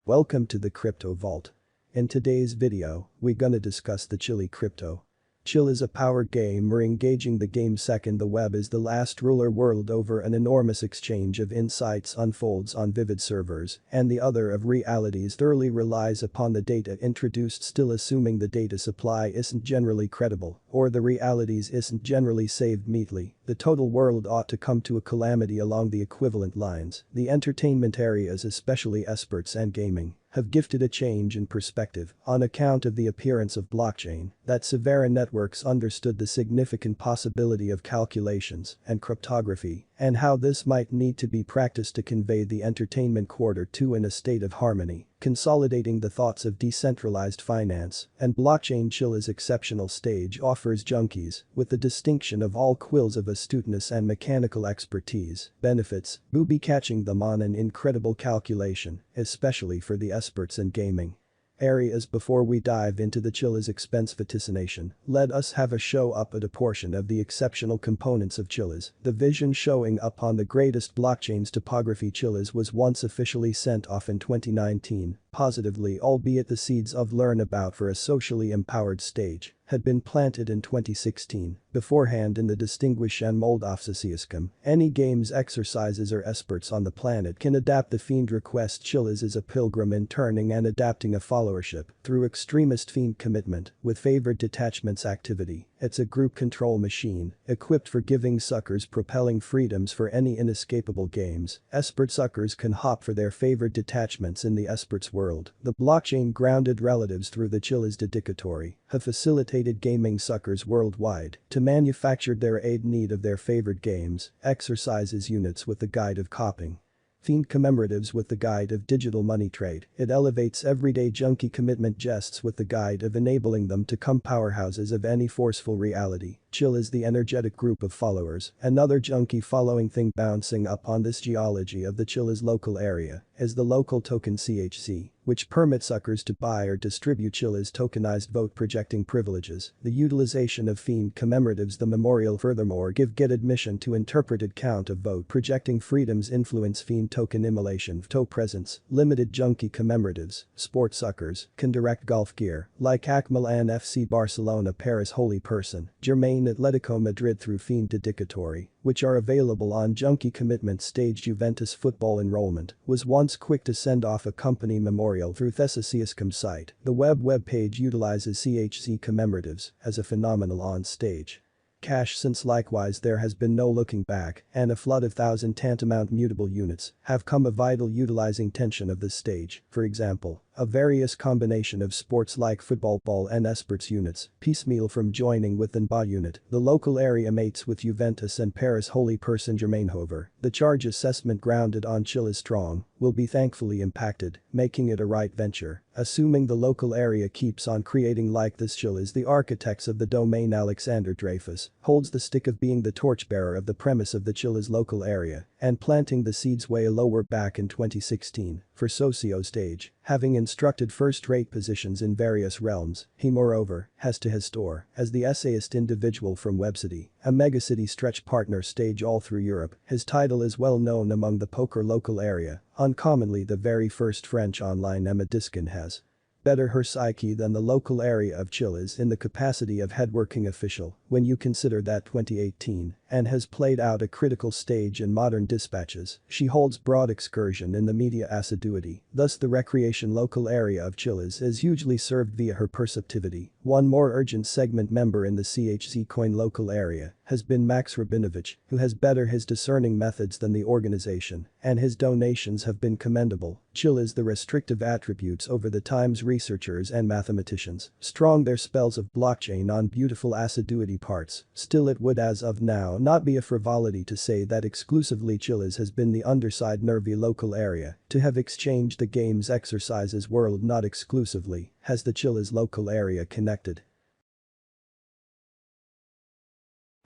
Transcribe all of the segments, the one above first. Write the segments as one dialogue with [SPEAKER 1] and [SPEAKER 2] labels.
[SPEAKER 1] Welcome to the Crypto Vault. In today's video, we're gonna discuss the Chiliz crypto. Chiliz is a power game where engaging the game second the web is the last ruler world over an enormous exchange of insights unfolds on vivid servers and the other of realities thoroughly relies upon the data introduced still assuming the data supply isn't generally credible or the realities isn't generally saved neatly. The total world ought to come to a calamity along the equivalent lines. The entertainment areas especially esports and gaming have gifted a change in perspective on account of the appearance of blockchain that severe networks understood the significant possibility of calculations and cryptography and how this might need to be practiced to convey the entertainment quarter to in a state of harmony, consolidating the thoughts of decentralized finance and blockchain. Chiliz exceptional stage offers junkies with the distinction of all quills of astuteness and mechanical expertise, benefits, booby catching them on an incredible calculation, especially for the experts in gaming areas. Before we dive into the Chiliz expense vaticination, let us have a show up at a portion of the exceptional components of Chiliz, the vision showing up on the greatest blockchains topography. Chiliz was once officially sent off in 2019, positively, albeit the seeds of learn about for a socially empowered stage had been planted in 2016, beforehand in the distinguish and mold officyscum. Any games exercises or experts on the planet can adapt the fiend request. Chiliz is a pilgrim in turning and adapting a followership through extremist fiend commitment with favored detachments activity. It's a group control machine, equipped for giving suckers propelling freedoms for any inescapable games. Espert suckers can hop for their favorite detachments in the esperts world. The blockchain grounded relatives through the Chiliz dedicatory have facilitated gaming suckers worldwide to manufacture their aid need of their favorite games, exercises units with the guide of copying. Fiend commemoratives with the guide of digital money trade. It elevates everyday junkie commitment jests with the guide of enabling them to come powerhouses of any forceful reality. Chiliz the energetic group of followers. Another junkie following thing bouncing up on this geology of the Chiliz local area is the local token CHC, which permits suckers to buy or distribute Chiliz tokenized vote projecting privileges. The utilization of fiend commemoratives. The memorial furthermore get admission to interpreted count of vote projecting freedoms influence fiend token immolation to presence, limited junkie commemoratives. Sports suckers can direct golf gear like AC Milan FC Barcelona Paris Holy Person, Germain Atletico Madrid through fiend dedicatory, which are available on junkie commitment stage. Juventus football enrollment was once quick to send off a company memorial through Thessaloniacum site. The web page utilizes CHC commemoratives as a phenomenal on stage cache since likewise there has been no looking back and a flood of 1,000 tantamount mutable units have come a vital utilizing tension of this stage. For example, a various combination of sports like football ball and esports units piecemeal from joining with an BA unit. The local area mates with Juventus and Paris Holy Person Germainhover. The charge assessment grounded on Chiliz strong will be thankfully impacted, making it a right venture. Assuming the local area keeps on creating like this. Chiliz the architects of the domain Alexander Dreyfus holds the stick of being the torchbearer of the premise of the Chiliz local area and planting the seeds way lower back in 2016 for socio stage, having instructed first-rate positions in various realms. He moreover has to his store as the essayist individual from Webcity, a megacity stretch partner stage all through Europe. His title is well known among the poker local area, uncommonly the very first French online Emma Diskin has better her psyche than the local area of Chiliz in the capacity of headworking official when you consider that 2018 and has played out a critical stage in modern dispatches. She holds broad excursion in the media assiduity, thus the recreation local area of Chiliz is hugely served via her perceptivity. One more urgent segment member in the CHC coin local area has been Max Rabinovich, who has better his discerning methods than the organization, and his donations have been commendable. Chiliz the restrictive attributes over the times researchers and mathematicians strong their spells of blockchain on beautiful assiduity parts. Still it would as of now not be a frivolity to say that exclusively Chiliz has been the underside nervy local area to have exchanged the game's exercises world. Not exclusively has the Chiliz local area connected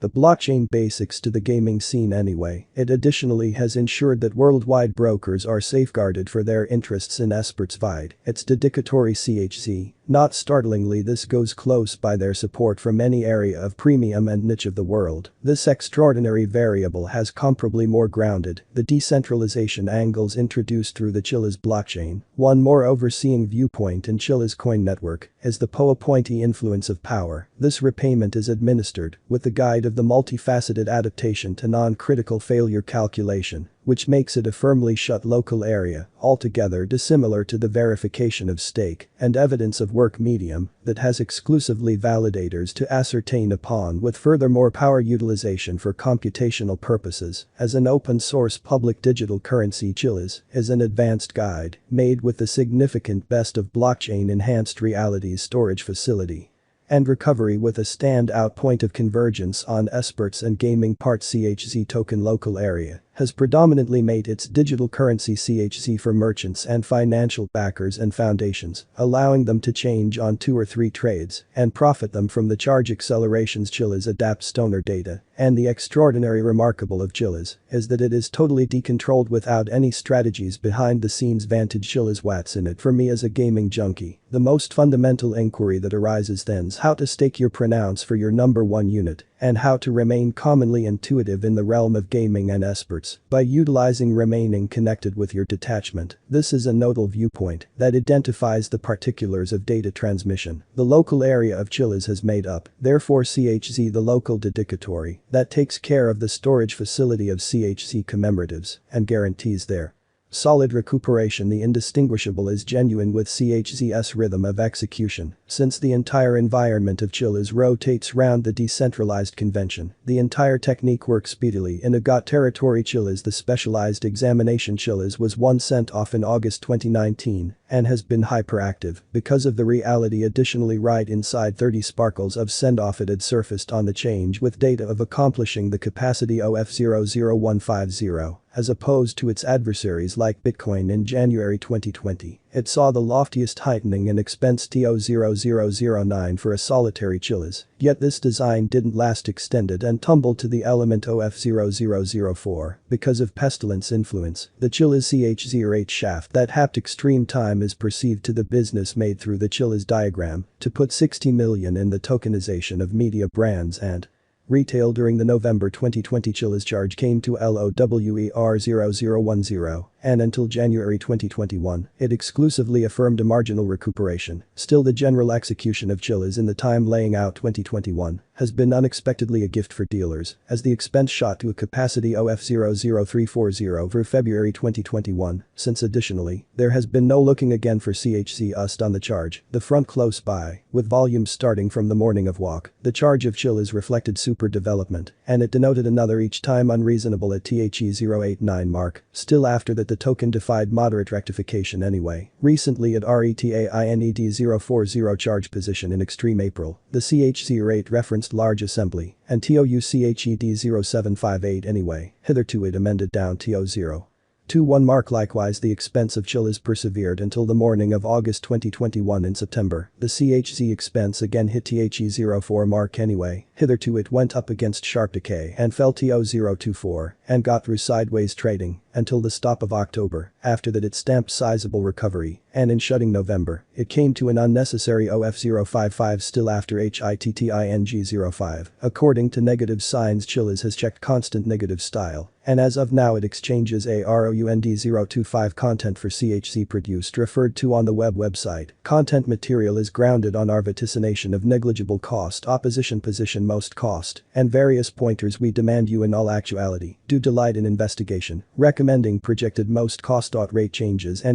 [SPEAKER 1] the blockchain basics to the gaming scene anyway. It additionally has ensured that worldwide brokers are safeguarded for their interests in experts vide. Its dedicatory CHC Not startlingly, this goes close by their support from any area of premium and niche of the world. This extraordinary variable has comparably more grounded the decentralization angles introduced through the Chiliz blockchain. One more overseeing viewpoint in Chiliz coin network is the POA-pointy influence of power. This repayment is administered with the guide of the multifaceted adaptation to non-critical failure calculation, which makes it a firmly shut local area, altogether dissimilar to the verification of stake and evidence of work medium that has exclusively validators to ascertain upon, with furthermore power utilization for computational purposes. As an open-source public digital currency, Chiliz is an advanced guide made with the significant best of blockchain enhanced realities storage facility and recovery with a standout point of convergence on experts and gaming part. CHZ token local area has predominantly made its digital currency CHZ for merchants and financial backers and foundations, allowing them to change on 2 or 3 trades and profit them from the charge accelerations. Chiliz adapts stoner data, and the extraordinary remarkable of Chiliz is that it is totally decontrolled without any strategies behind the scenes vantage. Chiliz, what's in it for me as a gaming junkie? The most fundamental inquiry that arises then is how to stake your pronounce for your number one unit and how to remain commonly intuitive in the realm of gaming and experts by utilizing remaining connected with your detachment. This is a nodal viewpoint that identifies the particulars of data transmission the local area of Chiliz has made up, therefore CHZ the local dedicatory that takes care of the storage facility of CHZ commemoratives and guarantees their solid recuperation. The indistinguishable is genuine with CHZ's rhythm of execution, since the entire environment of Chiliz rotates round the decentralized convention. The entire technique works speedily in a GOT territory. Chiliz, the specialized examination. Chiliz was once sent off in August 2019 and has been hyperactive because of the reality. Additionally, right inside 30 sparkles of send-off it had surfaced on the change with data of accomplishing the capacity OF00150. As opposed to its adversaries like Bitcoin in January 2020, it saw the loftiest heightening in expense TO0009 for a solitary Chiliz, yet this design didn't last, extended and tumbled to the element OF0004 because of pestilence influence. The Chiliz CH08 shaft that haptic stream time is perceived to the business made through the Chiliz diagram to put 60 million in the tokenization of media brands and retail. During the November 2020 Chiliz charge came to LOWER0010 and until January 2021, it exclusively affirmed a marginal recuperation. Still, the general execution of Chiliz in the time laying out 2021 has been unexpectedly a gift for dealers, as the expense shot to a capacity OF00340 for February 2021, since additionally, there has been no looking again for CHZ UST on the charge, the front close by, with volumes starting from the morning of walk. The charge of Chiliz reflected super development, and it denoted another each time unreasonable at THE089 mark. Still, after that the token defied moderate rectification anyway. Recently at RETAINED040 charge position in extreme April, the CHZ rate referenced large assembly, and TOUCHED0758 anyway, hitherto it amended down TO0. 21 mark. Likewise, the expense of Chiliz persevered until the morning of August 2021. In September, the CHZ expense again hit THE04 mark anyway, hitherto it went up against sharp decay and fell TO024 and got through sideways trading until the stop of October. After that it stamped sizable recovery, and in shutting November, it came to an unnecessary OF055. Still, after HITTING05, according to negative signs, Chiliz has checked constant negative style, and as of now it exchanges a ROUND025 content for CHZ produced referred to on the website. Content material is grounded on our vaticination of negligible cost, opposition position, most cost, and various pointers. We demand you in all actuality do delight in investigation, recommending projected most cost. Rate changes and